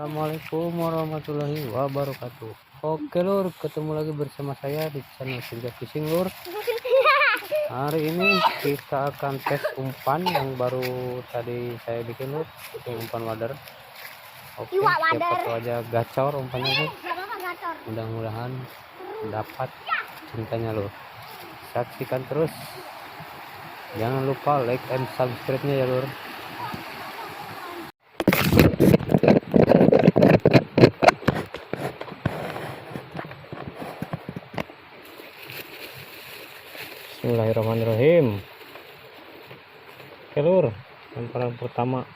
Assalamualaikum warahmatullahi wabarakatuh. Oke lur, ketemu lagi bersama saya di channel Senja Fishing lur. Hari ini kita akan tes umpan yang baru tadi saya bikin lur, umpan wader. Oke, siapa tahu aja gacor umpannya lur. Mudah-mudahan dapat cintanya lur. Saksikan terus. Jangan lupa like and subscribe-nya ya lur. Bismillahirrahmanirrahim. Oke lur, lemparan pertama.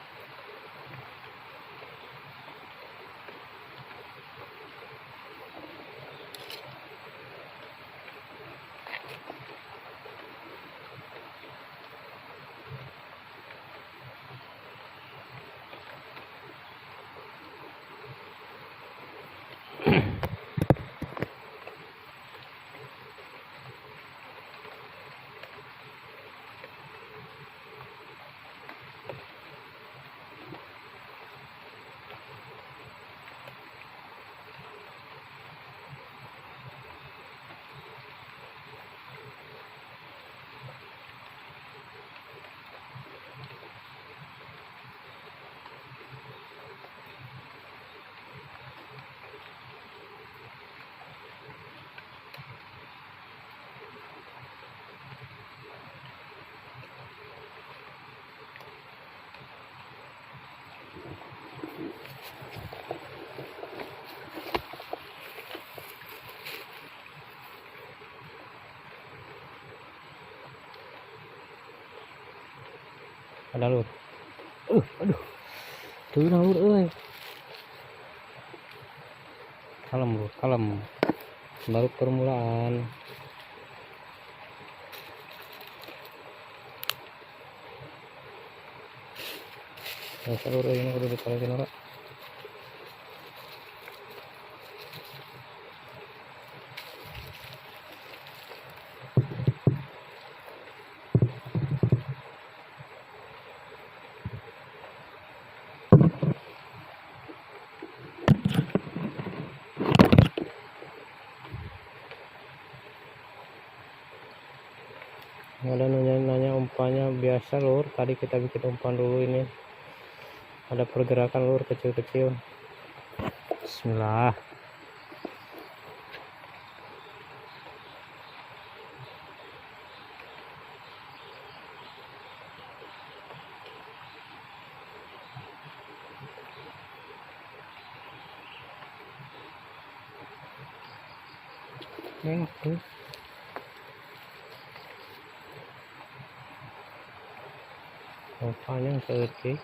Ada lur. Aduh. Tuh lur euy. Kalem lur, kalem. Baru permulaan. Ya seluruh ini udah ditaruhin ora. Ada nanya umpannya biasa lur, tadi kita bikin umpan dulu. Ini ada pergerakan lur kecil-kecil. Bismillah. Tuh. Umpannya seperti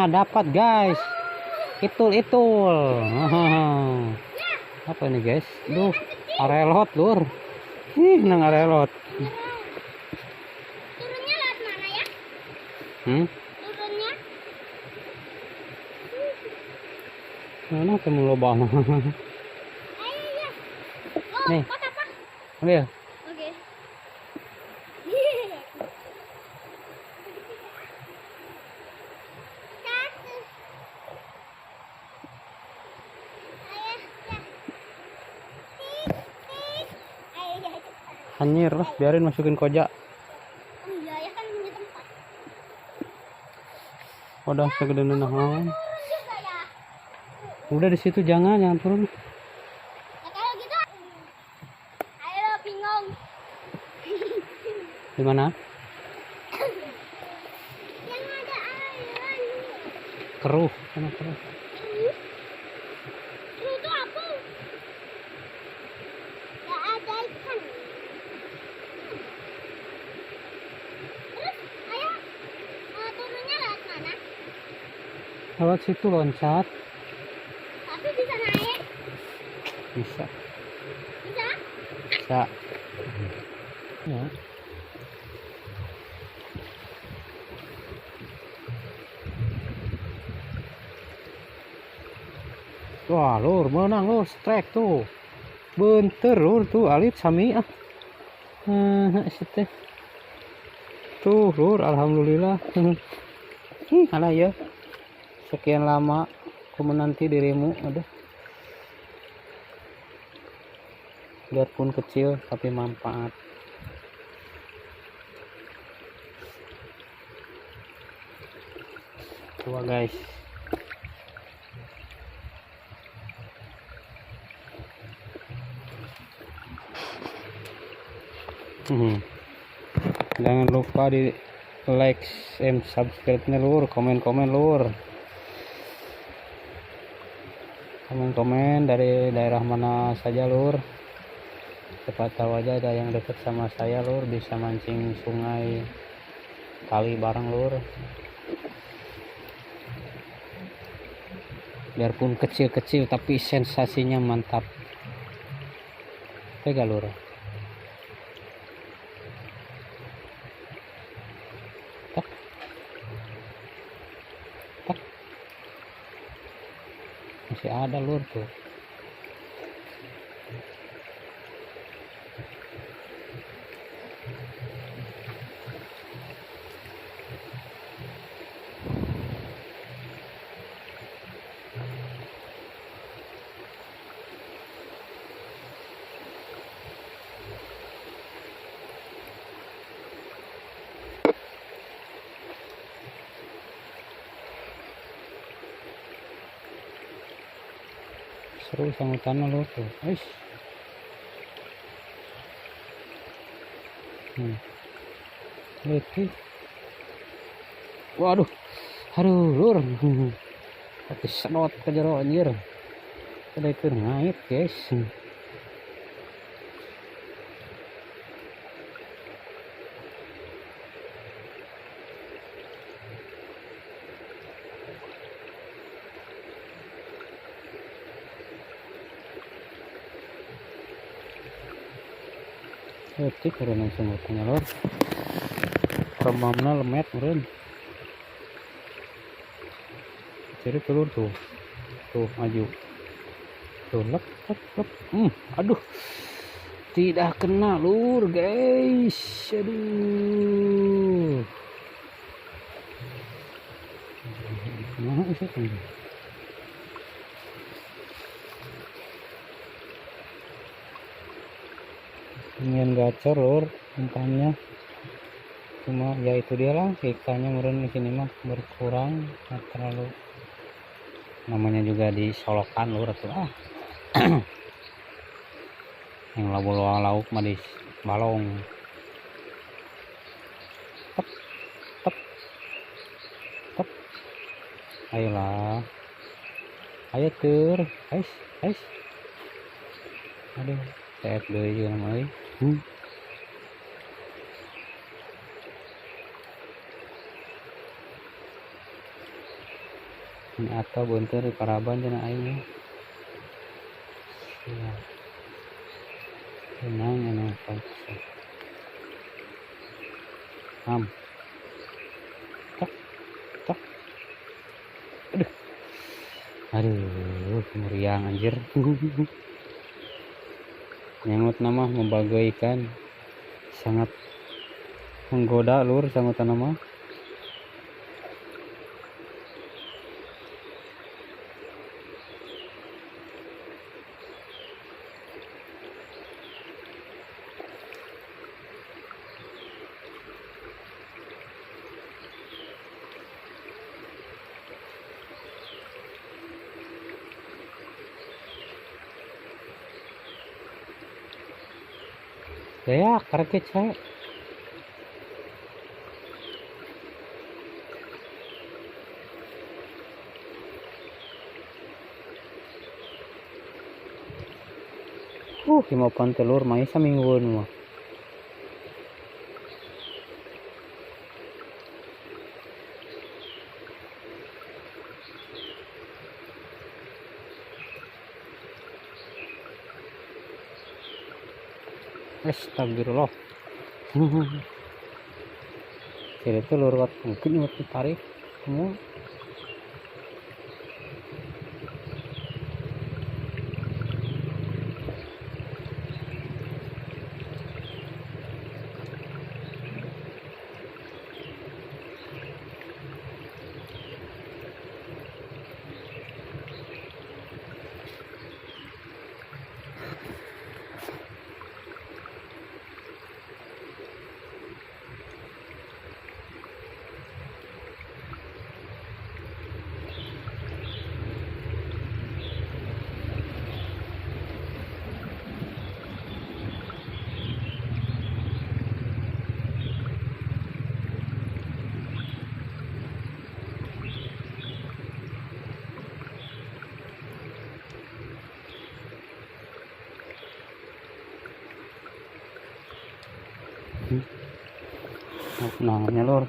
dapat guys, itul. Apa ini guys? Duh, arelot lur. Nang arelot. Turunnya lewat mana ya? Turunnya? Mana temu lobang. Ayo ya. Oh, Nih. pot apa? Ambil. Oke. Anjir lah, biarin masukin koja. Oh iya ya kan punya tempat. Udah segede nahan. Turun juga ya. Udah di situ jangan turun. Ya kalau gitu. Ayo bingung. Di mana? Yang ada air. Keruh, sana keruh. Itu apa? Gak ada ikan. Terus Lewat situ loncat. Tapi bisa naik. Bisa. Bisa? Bisa. Ya. Wah, lur, menang lur, strike tuh. Benter lur tuh, alit sami ah. Situ. Tuh lur, alhamdulillah. Alah ya. Sekian lama aku menanti dirimu, aduh. Biarpun kecil tapi manfaat. Coba guys. Jangan lupa di like and subscribe nya lur, komen-komen lur. Komen-komen dari daerah mana saja lur. Cepat tahu aja ada yang dekat sama saya lur, bisa mancing sungai kali bareng lur. Biarpun kecil-kecil tapi sensasinya mantap. Tega lur. Tak. Tak. Masih ada lur tuh. Seru sambutannya lur tuh. Eish. Lihat. Waduh. Aduh lur. Tapi sedot ke jero anjir. Udah keur ngait guys. Etik karena sungguhnya lor. Remamna lemet meureun. Jadi telur tuh. Tuh maju. Tuh lep. Aduh. Tidak kena lur guys. Aduh. Nah, bisa kan. Ingin gacor lur umpannya, cuma ya itu dia lah ikannya meren di sini mah berkurang, nah, terlalu namanya juga disolokan lur tuh yang lauk mah di balong. Tep, tep, tep. Ayolah, ayo tur, guys. Aduh, saya deui namanya. Ini atau bentar di paraban cenah aing. Ya. Tenang enak konsep. Tak. Aduh, meriang anjir. Nyangut nama membagaikan sangat menggoda lur sangutan nama. Ya, kaget saya. Himapan telur mai samingguan mah. Astagfirullah. Jadi itu lewat mungkin waktu tarik semua. Namanya lor.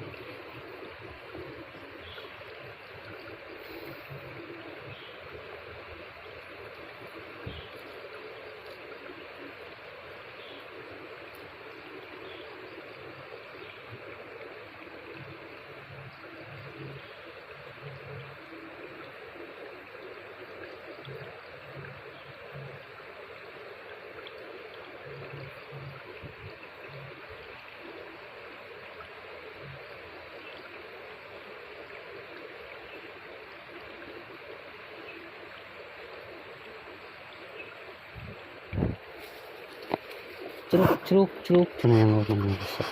Ceruk yang ngomong bisa.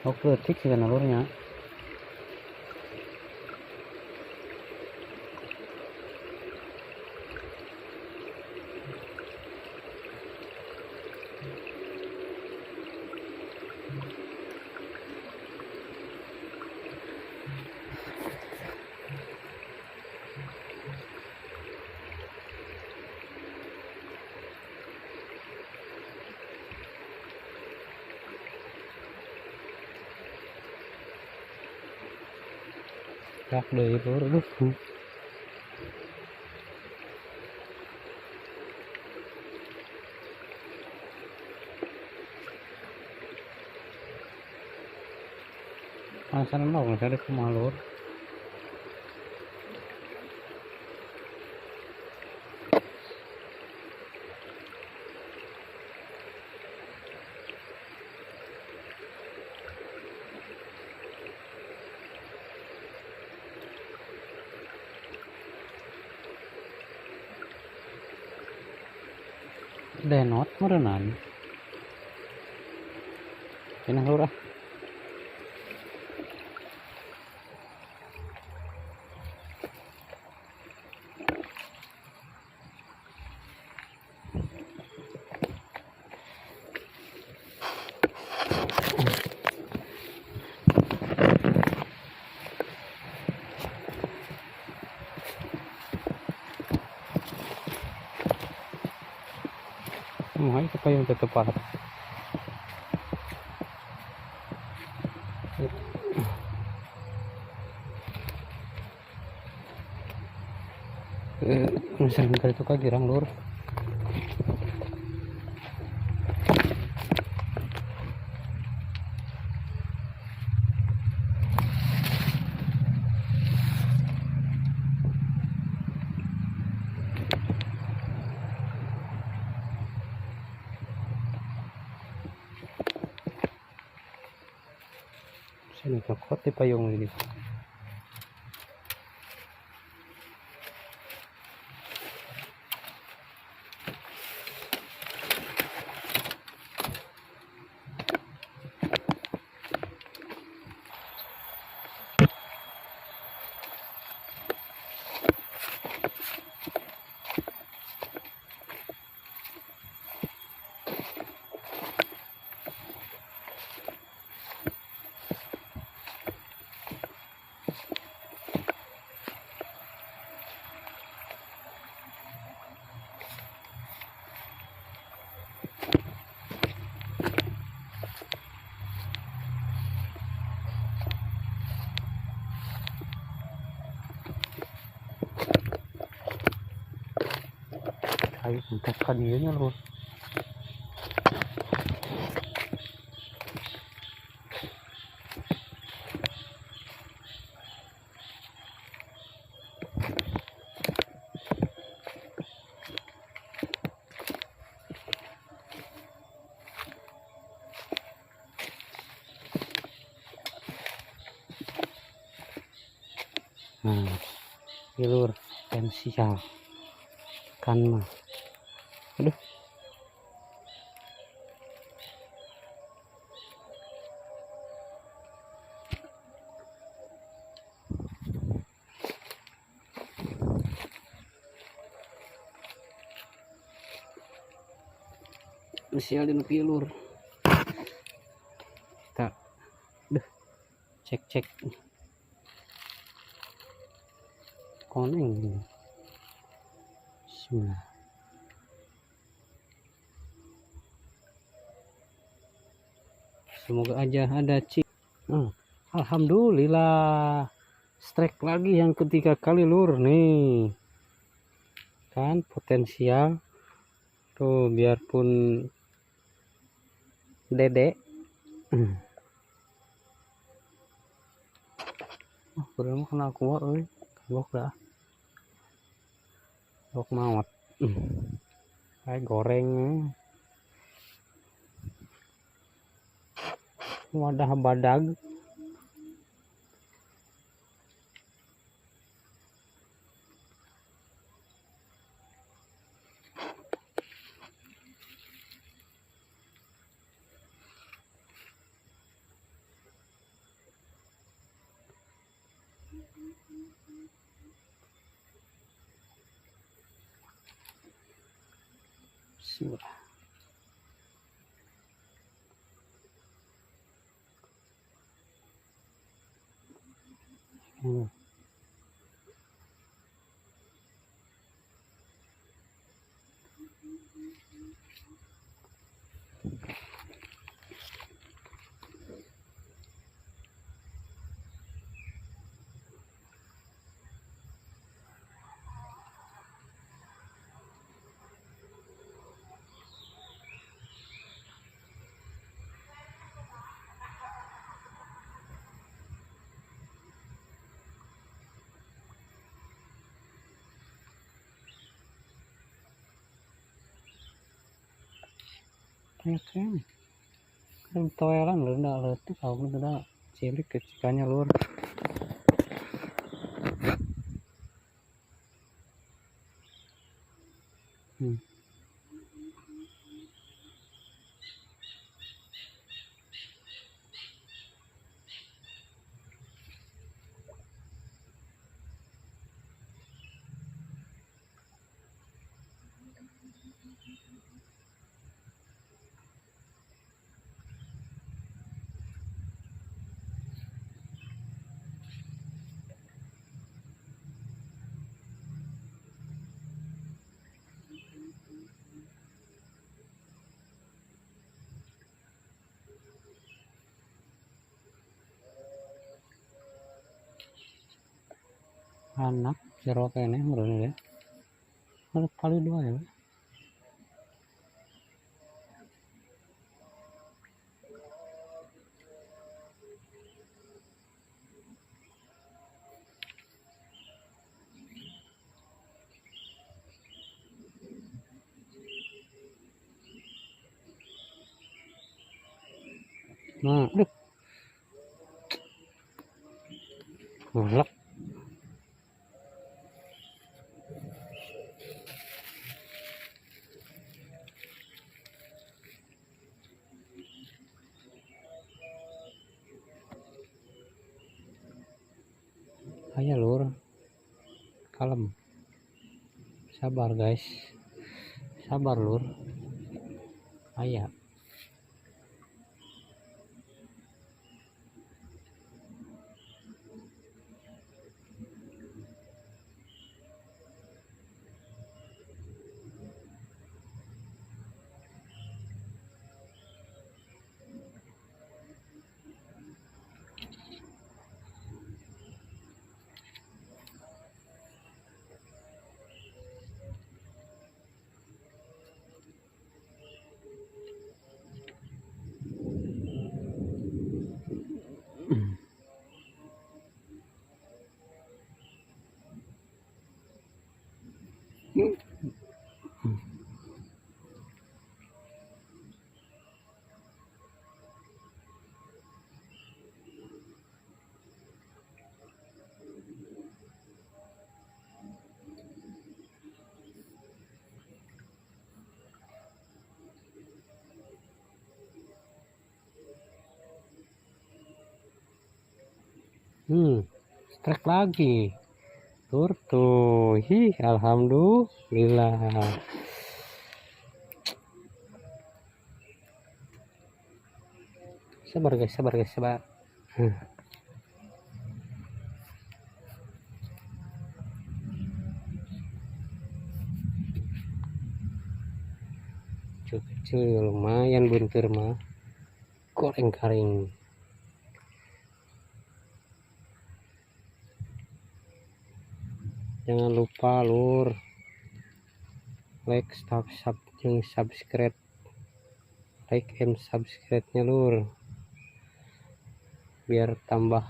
Oh, ketik sih kan alurnya. Rak dari lur, aduh. Alasan mau nggak ada kemalur. Denot merenan. Ini lur ah. Mahal pa yung tetepat. Sering kali itu kagirang lur. Sini kakot pa yung ini. Ayo untuk ka dieu nya lur. Nah, ini lur potensial kan mah. Aduh. Sial di nepi lur. Kita cek koneng. Bismillah. Semoga aja ada cik. Alhamdulillah, strike lagi yang ketiga kali lur nih kan, potensial tuh, biarpun dedek. Kurang mah kena aku euy, kagok dah. Kagok maot. Kayak goreng. Wadah badag. Bismillah. Oke. Kan toelan lur ndak leutik aku udah cilik kecikannya lur. Anak jero kene meureun ya. Ada kali dua ya. Nah, aduh. Ngelak. Ayo lur. Kalem. Sabar guys. Sabar lur. Aya. Strike lagi lur tuh. Alhamdulillah. Sabar guys, sabar. Kecil lumayan buntir mah, goreng kering. Jangan lupa lur, like, subscribe, like and subscribe nya lur, biar tambah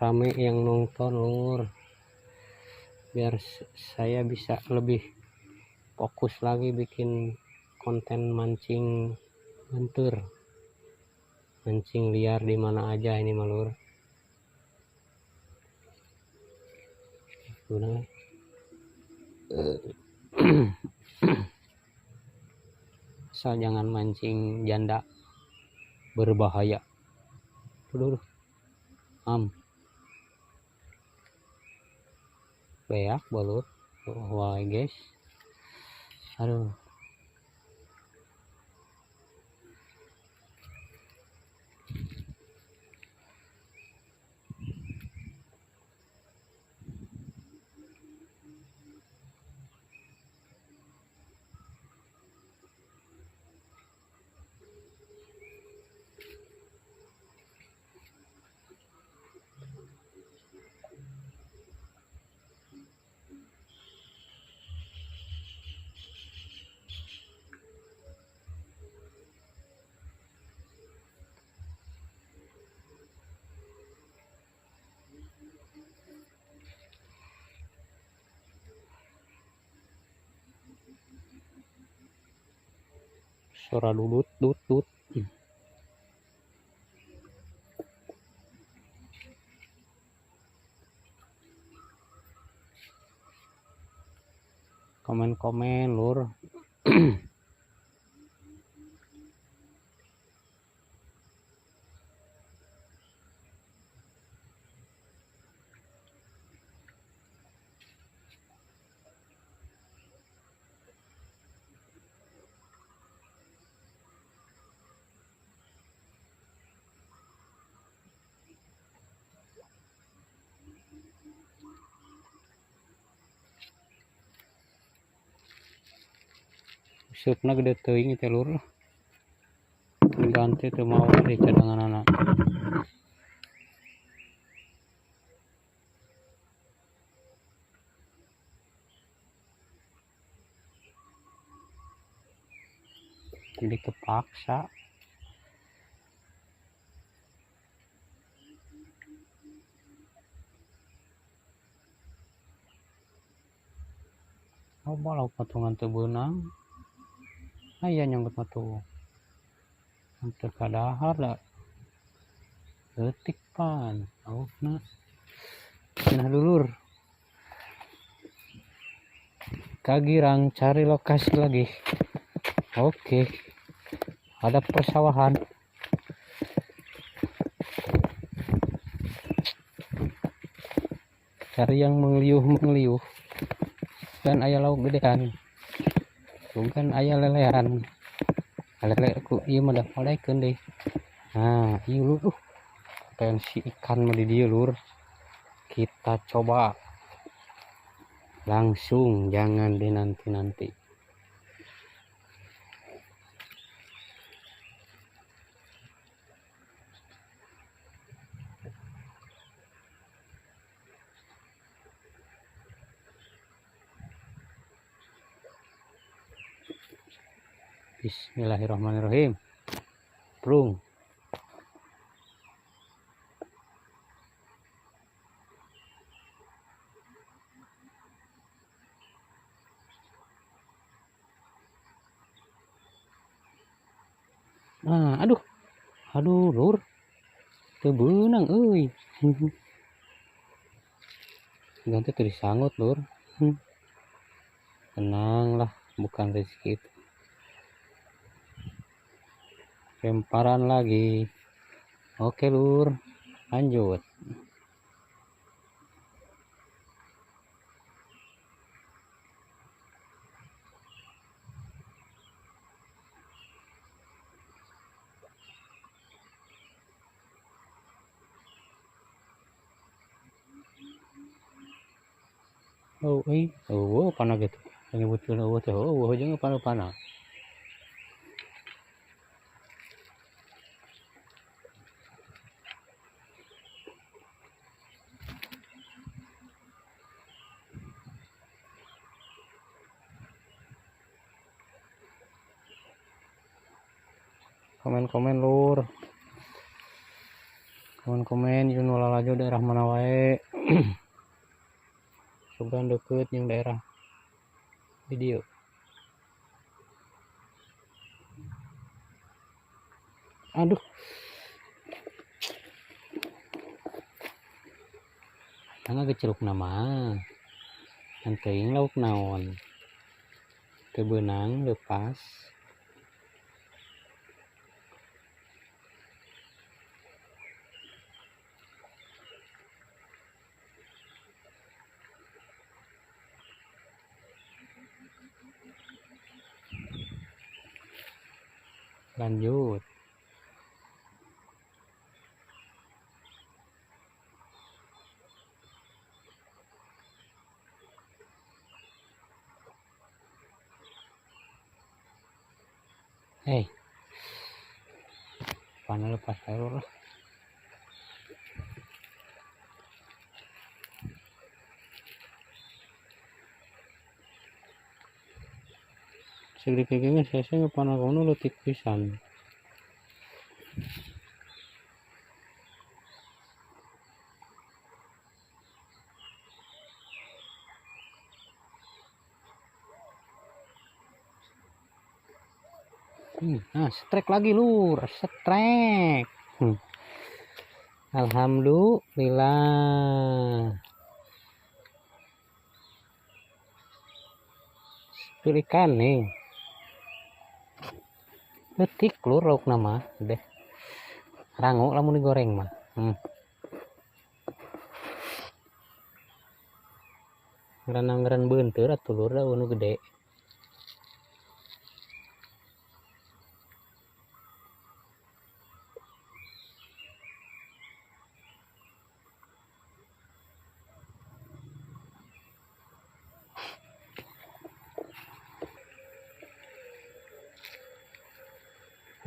rame yang nonton lur, biar saya bisa lebih fokus lagi bikin konten mancing buntir, mancing liar di mana aja ini malur. Asal jangan mancing janda berbahaya. Aduh, beak balut. Wah guys, aduh. Suara dudut. Komen lur. Supna gede teuing teh lur. Ganti teu mau di cadangan anak. Jadi kepaksa. Coba lo patungan teu beunang. Aya nyangkut matu. Hampir kadahar da. Leutik pan. Aukna. Nah dulur. Kagirang cari lokasi lagi. Oke. Ada persawahan. Cari yang mengeliuh. Dan ayah lauk gedean. Bukan ayah lelehan. Lele aku ieu mah dah molekeun deui. Nah, ieu lur. Potensi ikan mah di dieu lur. Kita coba. Langsung, jangan dinanti-nanti. Bismillahirrahmanirrahim. Prung. Nah, aduh lur, teu beunang euy. Ganti teu disangut lur. Tenanglah, bukan rezeki itu. Lemparan lagi. Oke lur, lanjut. Oh oh panah gitu yang nyebutkeun eueuh teh eueuh jeung panah-panah. Komen-komen lur, komen-komen jeung nu lalajo daerah mana wae. Sugan deukeut jeung daerah video. Aduh, tangga geceluk nama. Ngan teuing lauk naon. Teu beunang leupas. Lanjut. Hei, panah lepas air lah. Segede kayaknya saya panah kono leutik pisan. Nah, strike lagi lur, strike. Alhamdulillah. Spil ikan nih. Letik lur lauk nama deh. Rango lamun digoreng mah. Ngeren beunteur atuh lur da nu gede.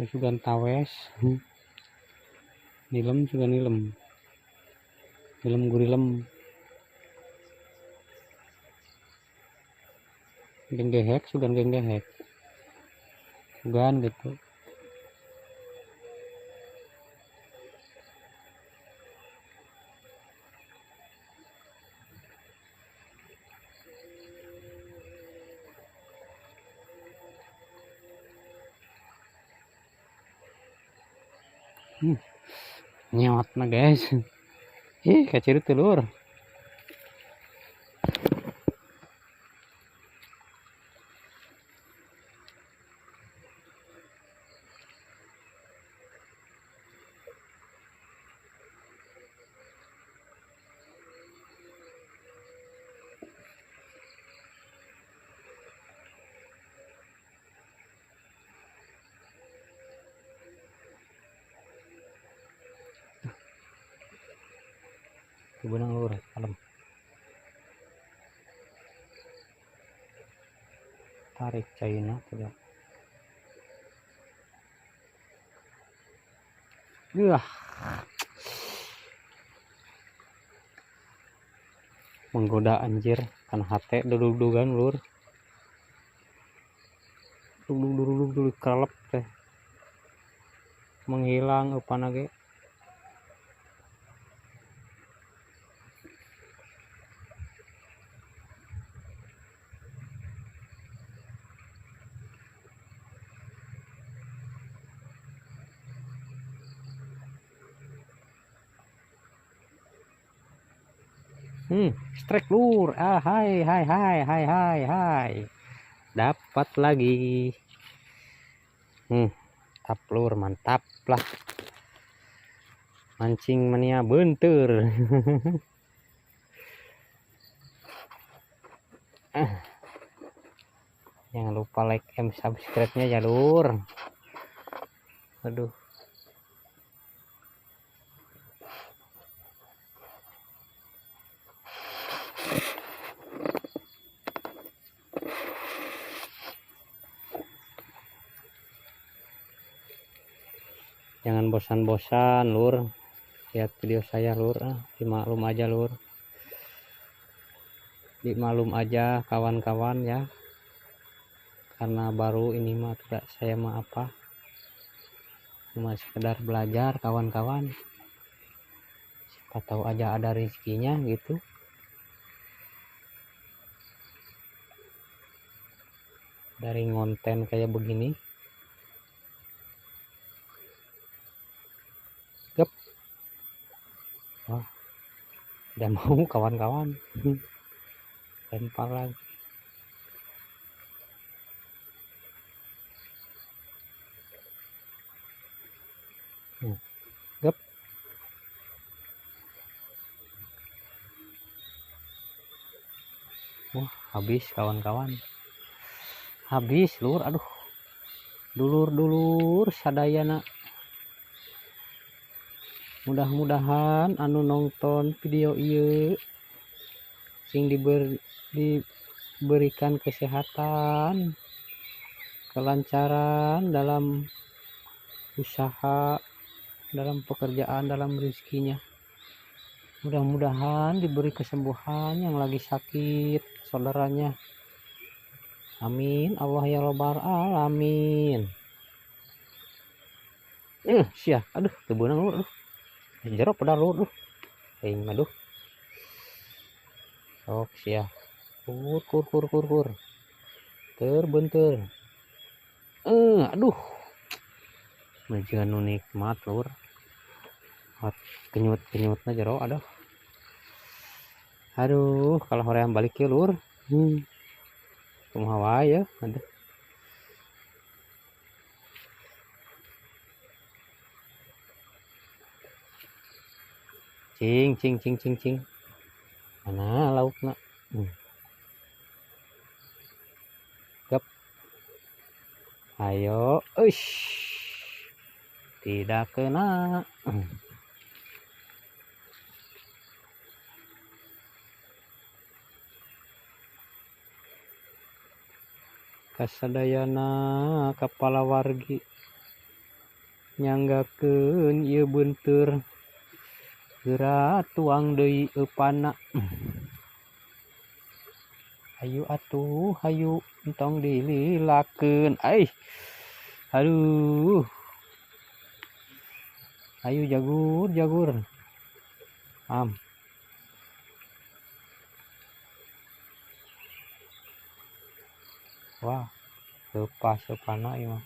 Sugan tawes. Nilem juga nilem. Nilem gurilem. Genggehek sugan genggehek. Sugan gitu. Nyot na guys. Kacir telur. Benang lur, kalem. Tarik China tidak. Menggoda anjir kan hate duduk-dudukan lur. Duduk kelep teh. Menghilang upana ge. Strike lur. Hai. Dapat lagi. Tap lur, mantap lah. Mancing mania bentur. Jangan lupa like and subscribe-nya ya lur. Aduh. Jangan bosan-bosan lur lihat video saya lur, dimaklum aja lur, dimaklum aja kawan-kawan ya, karena baru ini mah tidak saya mah apa, cuma sekedar belajar kawan-kawan, siapa tahu aja ada rezekinya gitu. Dari konten kayak begini. Gep. Wah, udah mau kawan-kawan. Lempar lagi. Gep. Wah, habis kawan-kawan. Habis lur, aduh. Dulur-dulur sadayana. Mudah-mudahan anu nonton video ieu sing diberikan kesehatan, kelancaran dalam usaha, dalam pekerjaan, dalam rezekinya. Mudah-mudahan diberi kesembuhan yang lagi sakit saudaranya. Amin, Allah ya robbal alamin. Sia, aduh, tebenang lur, aduh. Jeruk pada lur, aduh. Aing aduh. Sok sia. Kur. Terbentur. Aduh. Majikan nu nikmat lur. Kenyut-kenyutna jero, aduh. Aduh, kalau hoream balik ke lur. Kumaha wae ya, aduh. Cing. Mana laukna? Gap. Ayo, tidak kena. Kasadayana kepala wargi nyanggakeun ieu beunteur geura tuang deui eupana. Hayu atuh, hayu entong dililakeun. Aduh. Hayu jagur. Wah, lepas eupana ieu mah.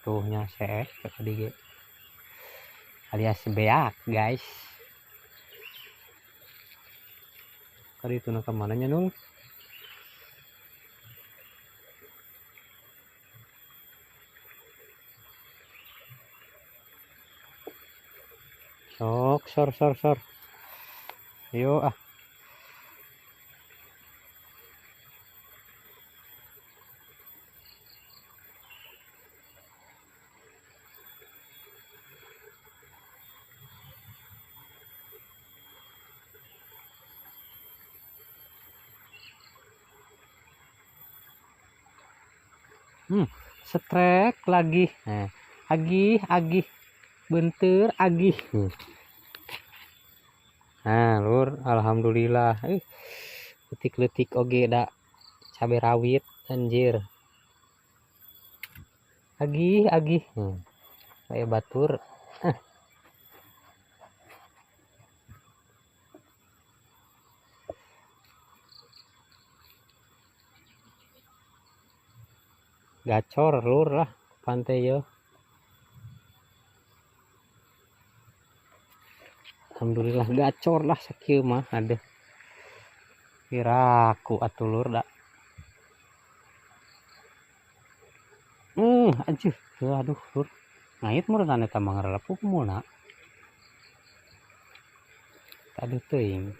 Tuhnya seek kadieu. Alias beak guys. Kali itu ke mananya nul? Sok sor. Yo ah. Setrek lagi. Agih benteur agih. Nah lur, alhamdulillah. Letik oge da cabai rawit anjir. Agih. Kayak batur. Gacor lur lah pantai yo. Alhamdulillah gacor lah sakieu mah ada. Kiraku atuh lur da. Anjir. Aduh lur. Ngait meureun eta mah ngarelepu kumulna. Tadi teuing.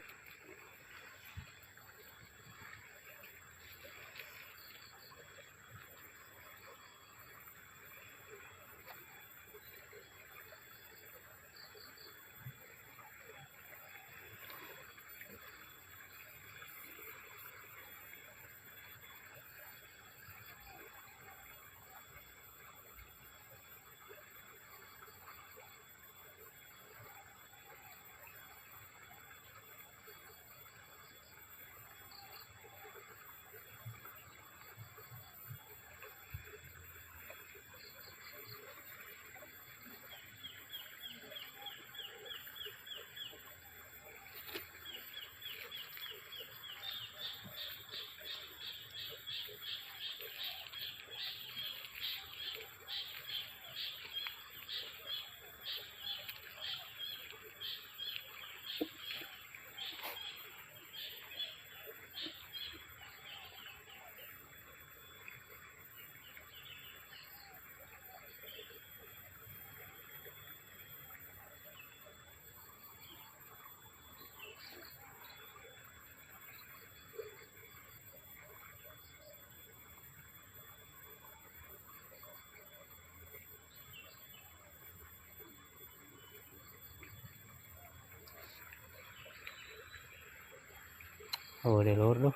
Oh, di luar tuh.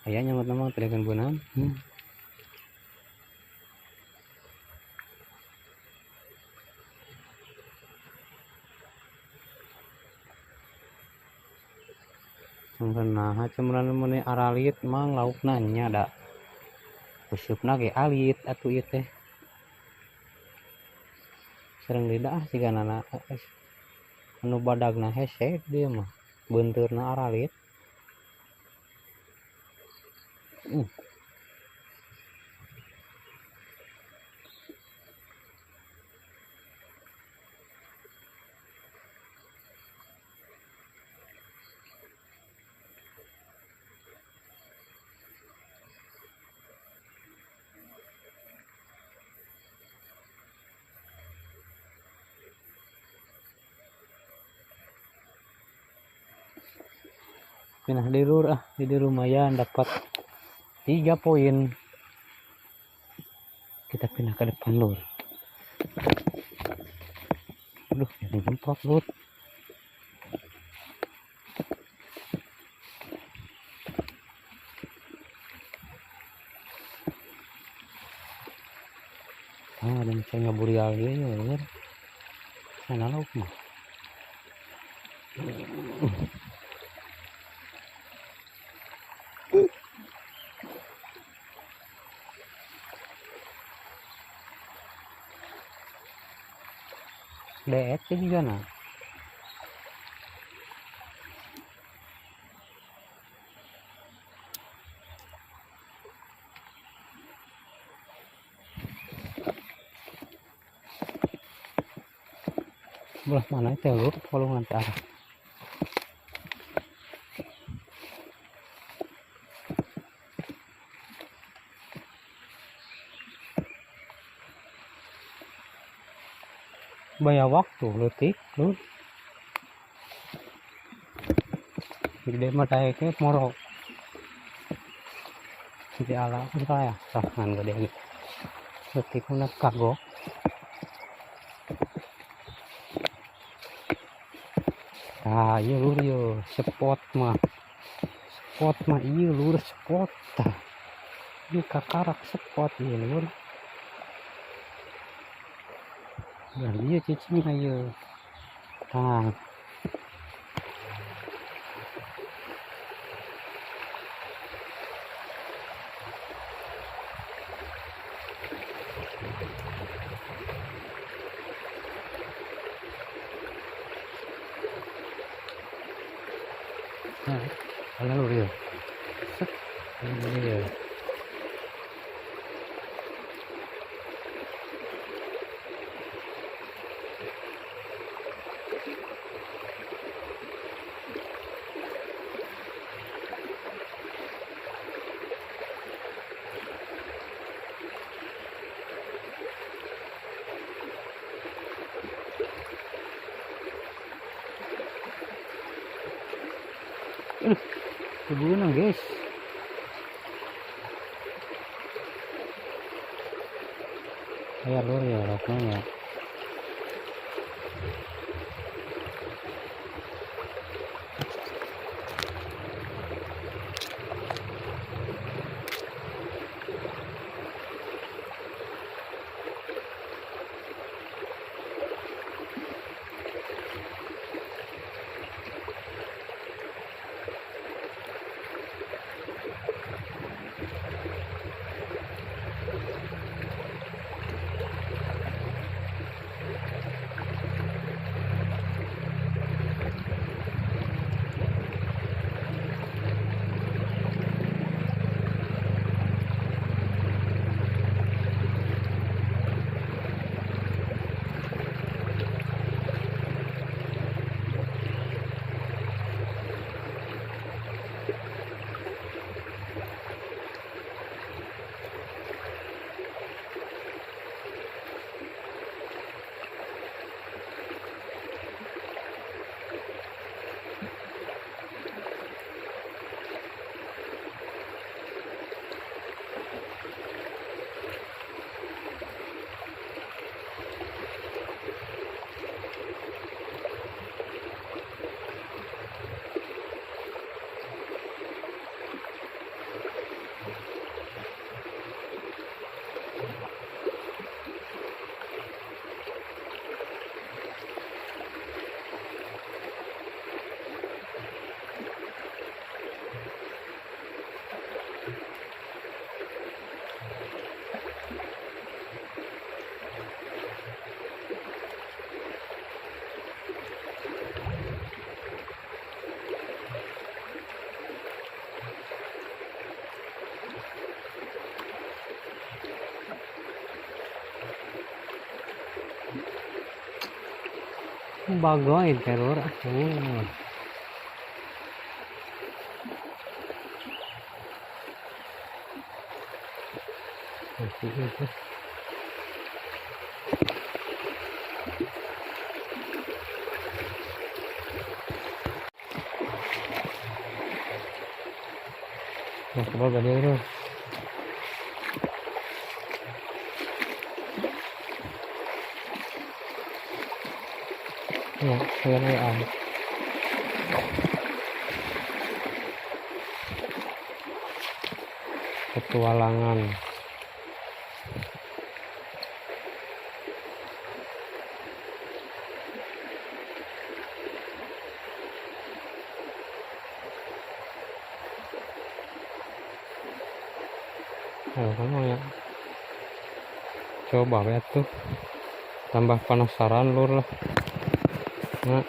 Ayah nyamot nama teriakan bunam. Nah, cuman meni aralit mang lauk nanya ada. Usupna ge alit atuh ieu teh. Sereng lidah sih kanana. Anu badagna hese dia mah. Beunteurna aralit. Pindah di luar jadi lumayan dapat 3 poin. Kita pindah ke depan lur. Aduh, jangan jempol lur. Dan saya ngaburi lagi ya lur. Sana lauk mah. Deet juga nah. Belah mana itu lur kalau nanti arah. Banyak waktu letik lur. Gede mah daeknya morok. Jadi ala entah ya, sahan gede gitu. Letik mana kagok. Ah, iya lur yo, spot mah iya lur spot tah. Ini kakarak spot iya lur. Ya iya cicing ayo. Tah. Nah, ala lur yo. Set. Ini ya. Kebunan guys. Ayo lur ya rasanya. Bagoy teror. Sige. Coba gede bro. Ya, kayaan. Petualangan. Oh, kamu ya. Coba ya tuh. Tambah penasaran lur lah. Nah.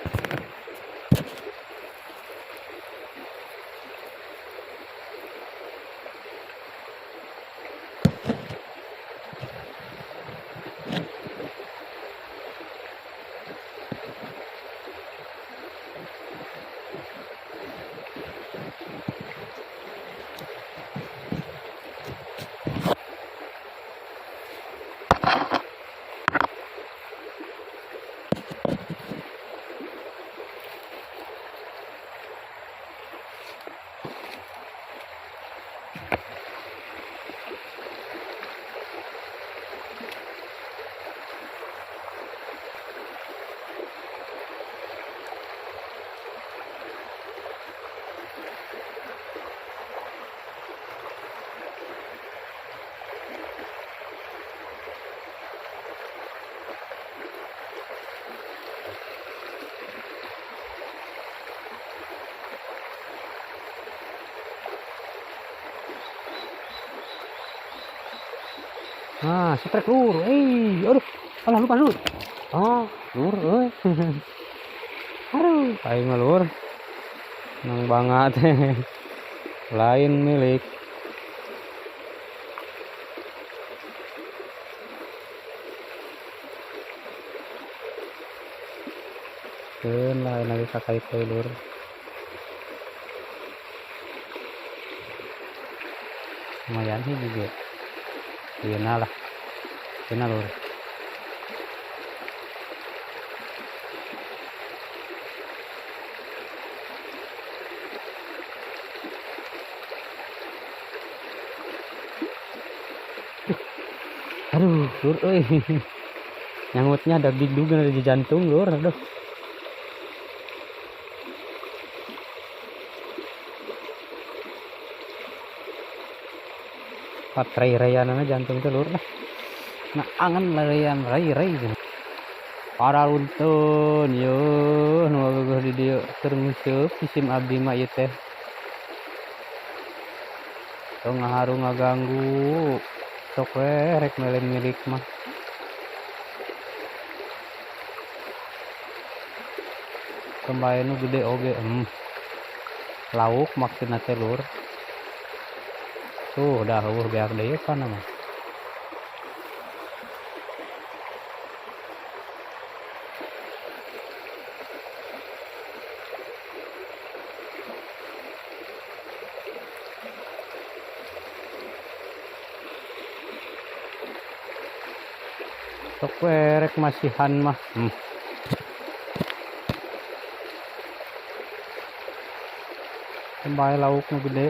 Nah, setrek lur. Aduh. Alah lupa lur. Oh, lur euy. Aduh, aing mah lur. Nang banget. Lain milik. Keun lain lagi kakait teh lur. Lumayan sih juga. Iya lah. Kena lur. Aduh, lur euy. Nyangutnya daging juga di jantung lur. Aduh. Rai-raian jantung telur lah. Nah, angan larian rai-rai gitu. Para untun yo nu geuh di dieu keur ngeuceup isim abdi mah ieu teh. Tong ngaharu ngaganggu. Sok we rek melen milik mah. Kembali nu gede oge. Lauk maksudna teh lur. Tuh udah biar deh kan mah. Sok werek masihan mah. Kembali lauk nu gede.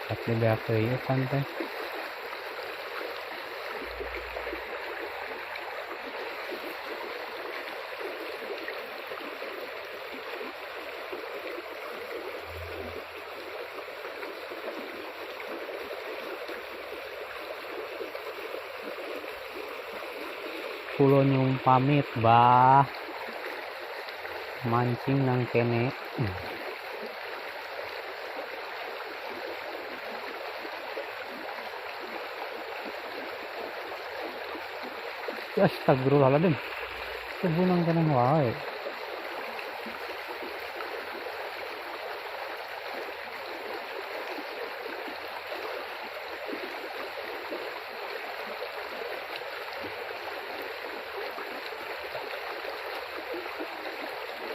Tapi beak deui kan teh. Kulo nyum pamit bah. Mancing nang kene. Astagfirullahaladzim. Kebunang kene wae.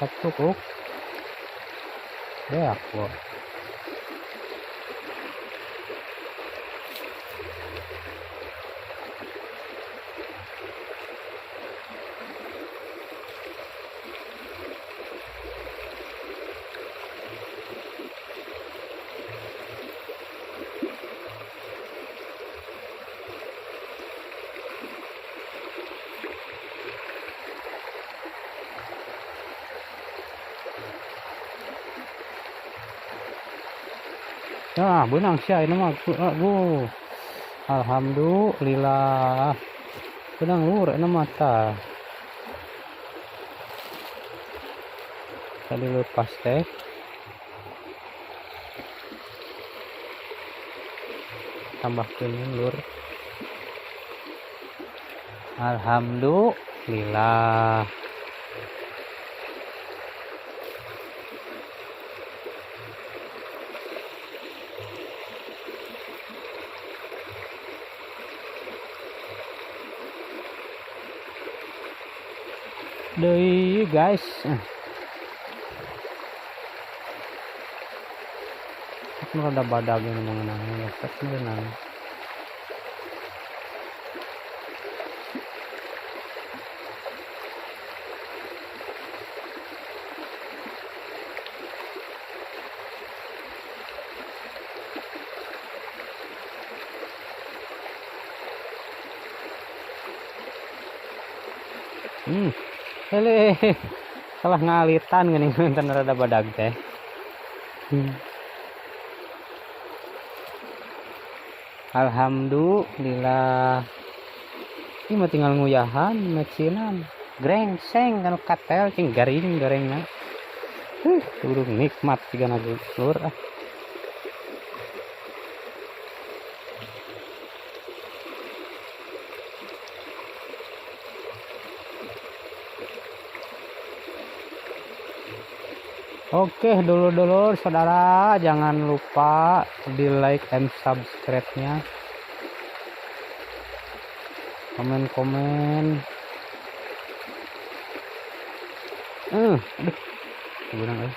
Katukuk. Ya, aku. Nah, benang siya ini mah. Alhamdulillah. Benang lur ini mata. Tadi lepas teh. Tambahkeun lur. Alhamdulillah. Deui guys. Aku rada badag ini mengenang lepas mengenang. Hele, salah ngalitan gini enten rada badag teh. Alhamdulillah. Ini mah tinggal nguyahan, meksinan, grengseng kan katel cing garing-garingna. Urung nikmat juga nagu lur. Oke dulur-dulur saudara, jangan lupa di like and subscribe-nya, komen-komen. Aduh, kurang.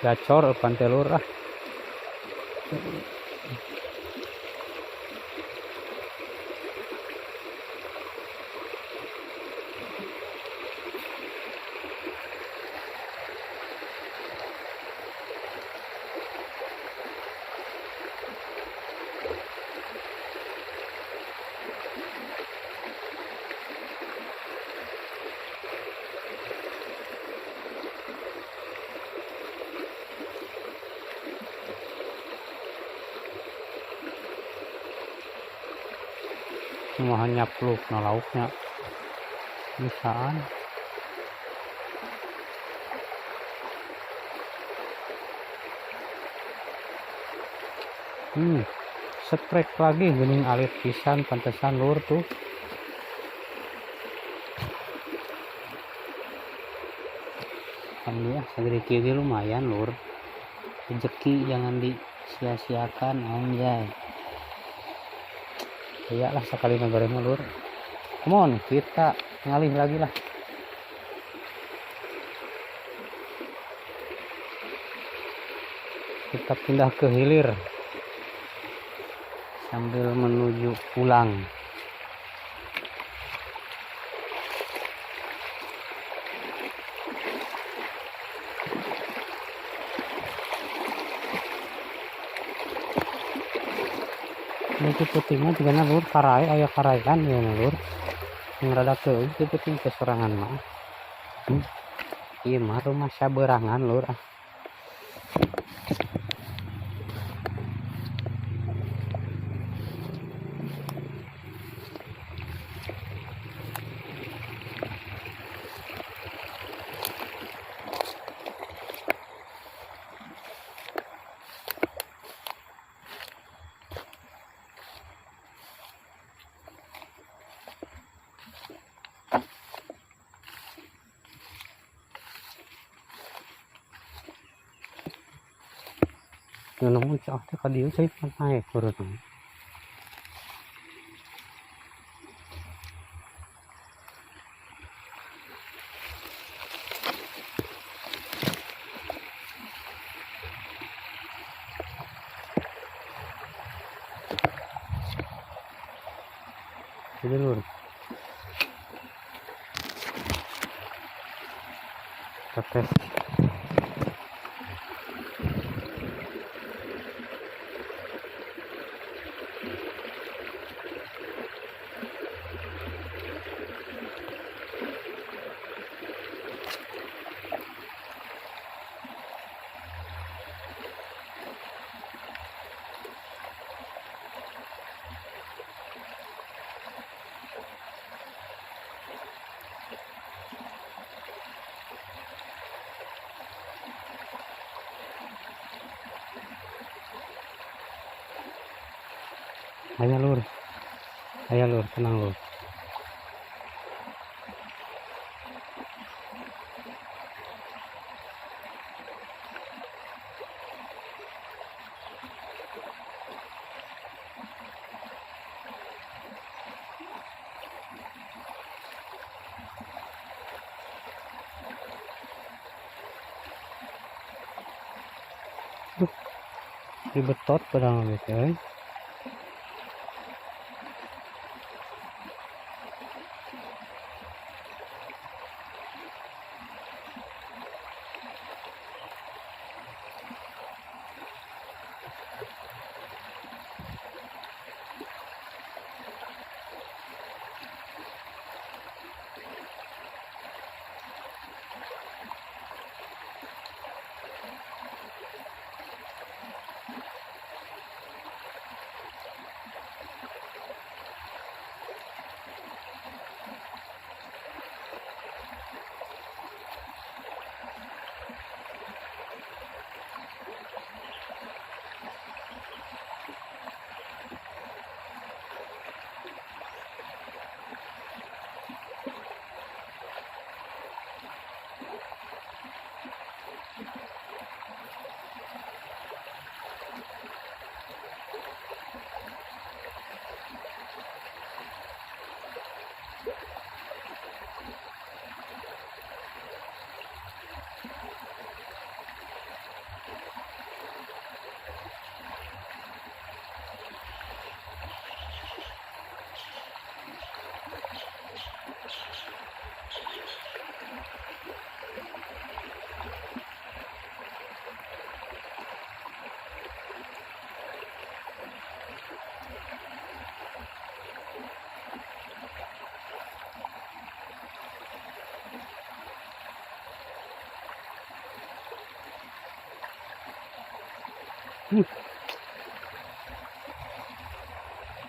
Gacor pantelur ah. Semua hanya peluk nah lauknya bisaan. Seprek lagi gening alit pisan pantesan lur tuh. Alhamdulillah segede kieu lumayan lur. Rezeki jangan disia-siakan anjay. Iyalah sekali nagoreng lur. Come on, kita ngalih lagi lah. Kita pindah ke hilir sambil menuju pulang. Ini putingnya juga lur karai aya karaian ya lur. Yang rada keueuh itu puting kesorangan mah. Ieu mah rumah saberangan lur. namun cak teh ka dieu cai naik urut. Jadi lur. Kita tes. Ayo lur, tenang lur. Ribetot pedang gitu ya.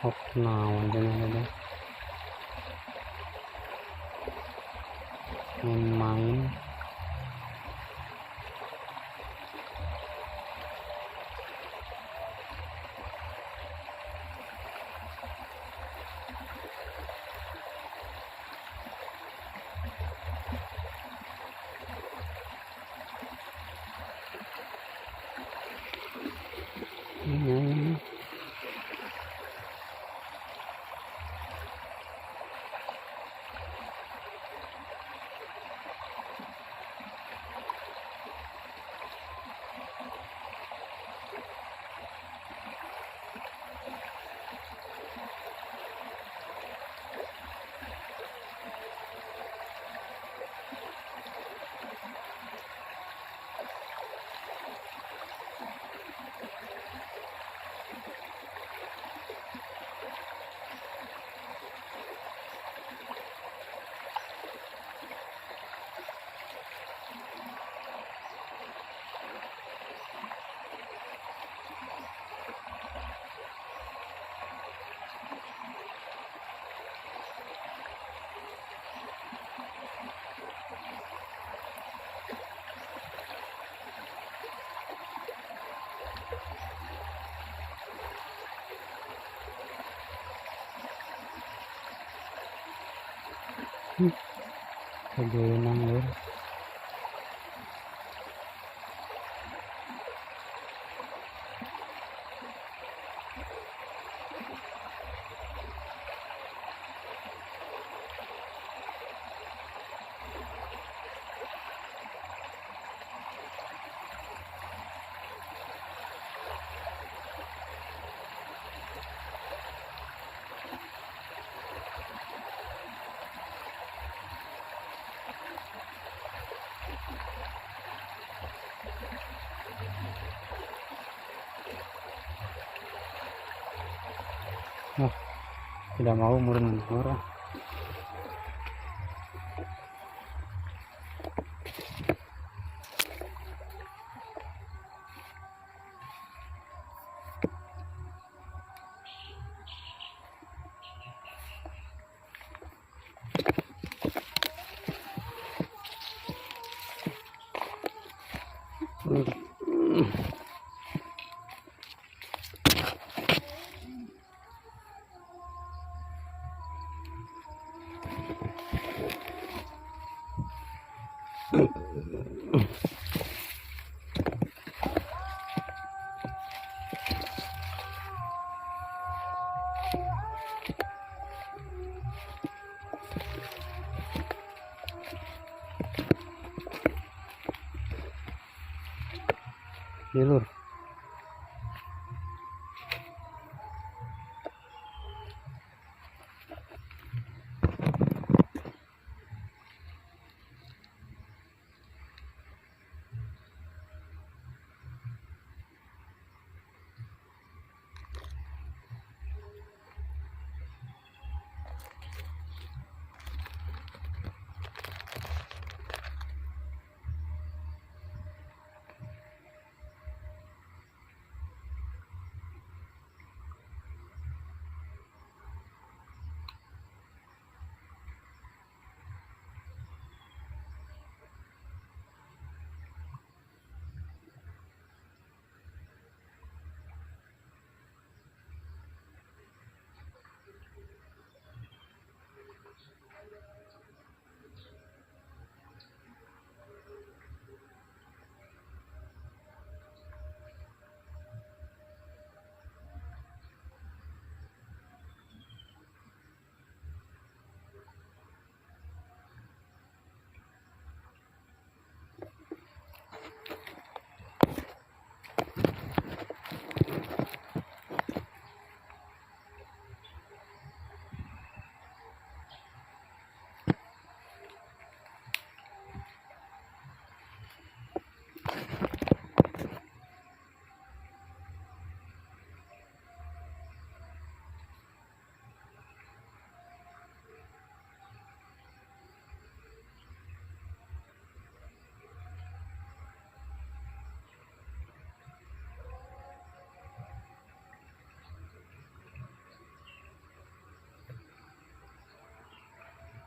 Hok naon deh main-main. Ini. Kegenang lur. Oh, tidak mau mundur. Lur.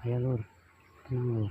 Ya lur, tenang lur.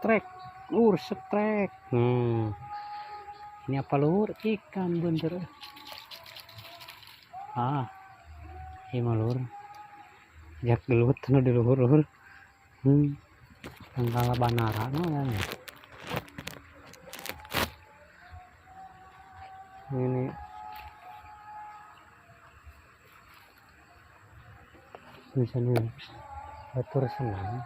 Strek lur, strek. Ini apa lur? Ikan bener. Ini mah lur, jak gelut anu di luhur lur. Tangkal banara ya. Ini misalnya batur senang.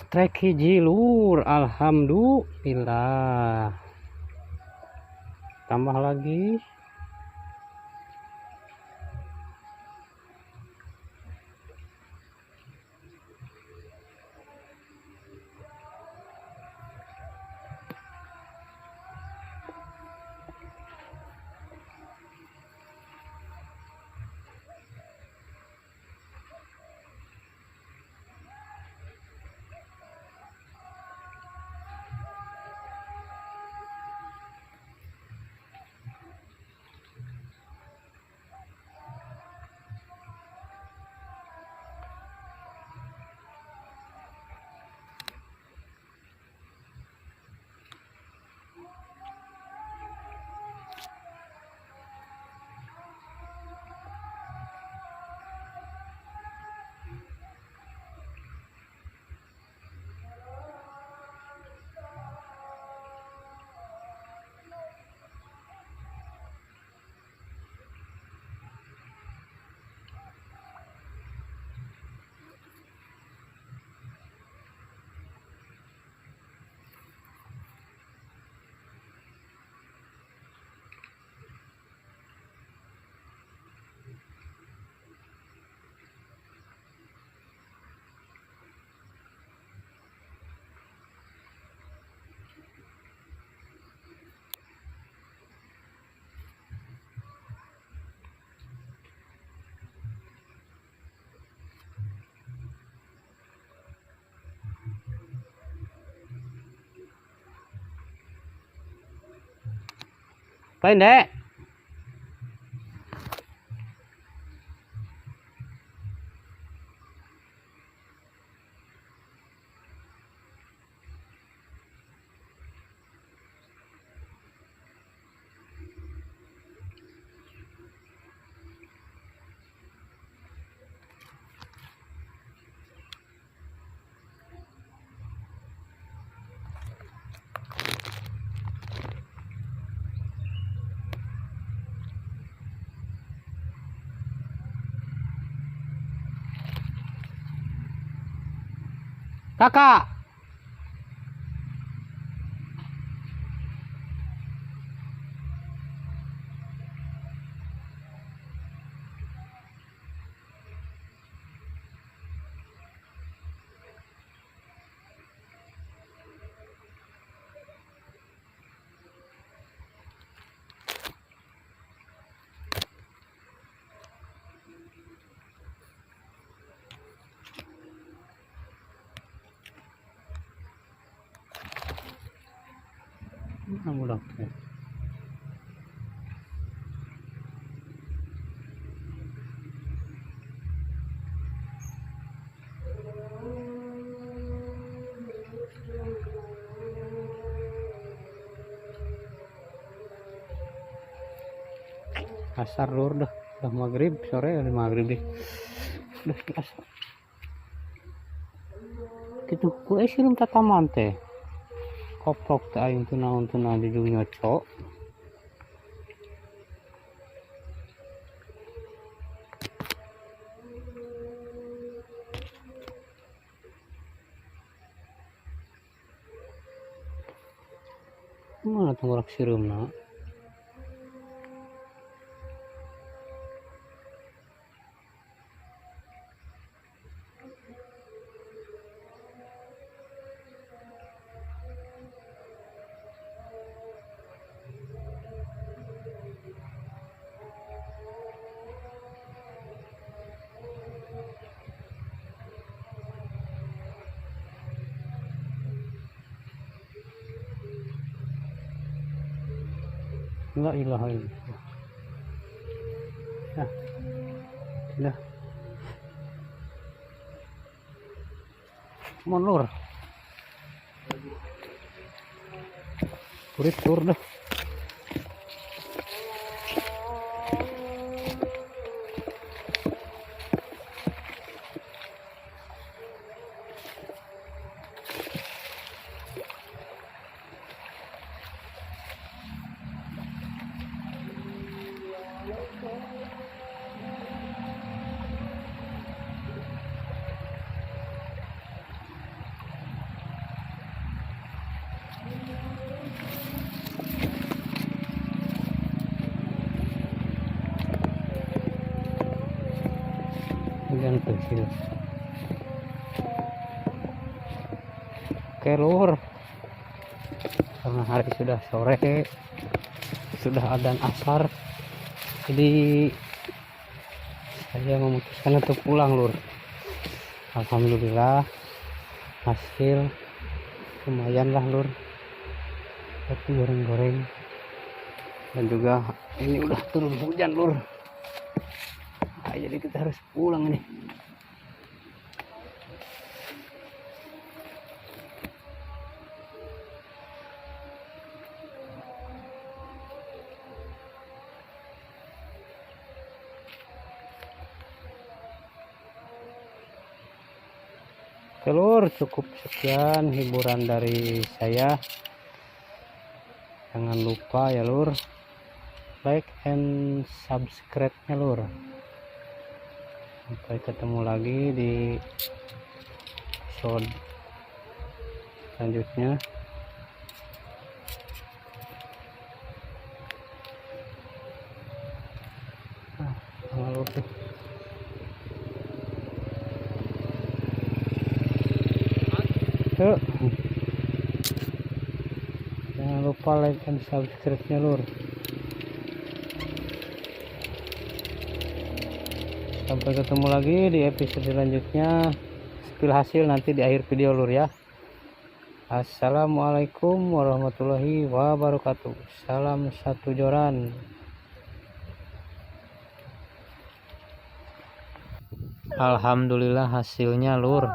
Strek hiji lur, alhamdulillah. Tambah lagi. Lain dek. Kakak. Udah. Asar lur dah maghrib sore udah maghrib deh. Udah asar. Gitu ku sirum tataman teh. Koplok teh aing teu naon di dunya cok. Mana tenggorak sireumna? La ilaha illallah. Nah, sudah. Mundur. Kurit tur dah. Hujan kecil. Oke lur, karena hari sudah sore, sudah adzan asar, jadi saya memutuskan untuk pulang lur. Alhamdulillah hasil lumayan lah lur, tapi goreng-goreng, dan juga ini udah turun hujan lur. Jadi kita harus pulang ini. Lur, cukup sekian hiburan dari saya. Jangan lupa ya lur, like and subscribe nya lur. Sampai ketemu lagi di episode selanjutnya. Lur tuh. Yuk. Jangan lupa like and subscribe nya lur. Sampai ketemu lagi di episode selanjutnya. Spill hasil nanti di akhir video lur ya. Assalamualaikum warahmatullahi wabarakatuh. Salam satu joran. Alhamdulillah hasilnya lur.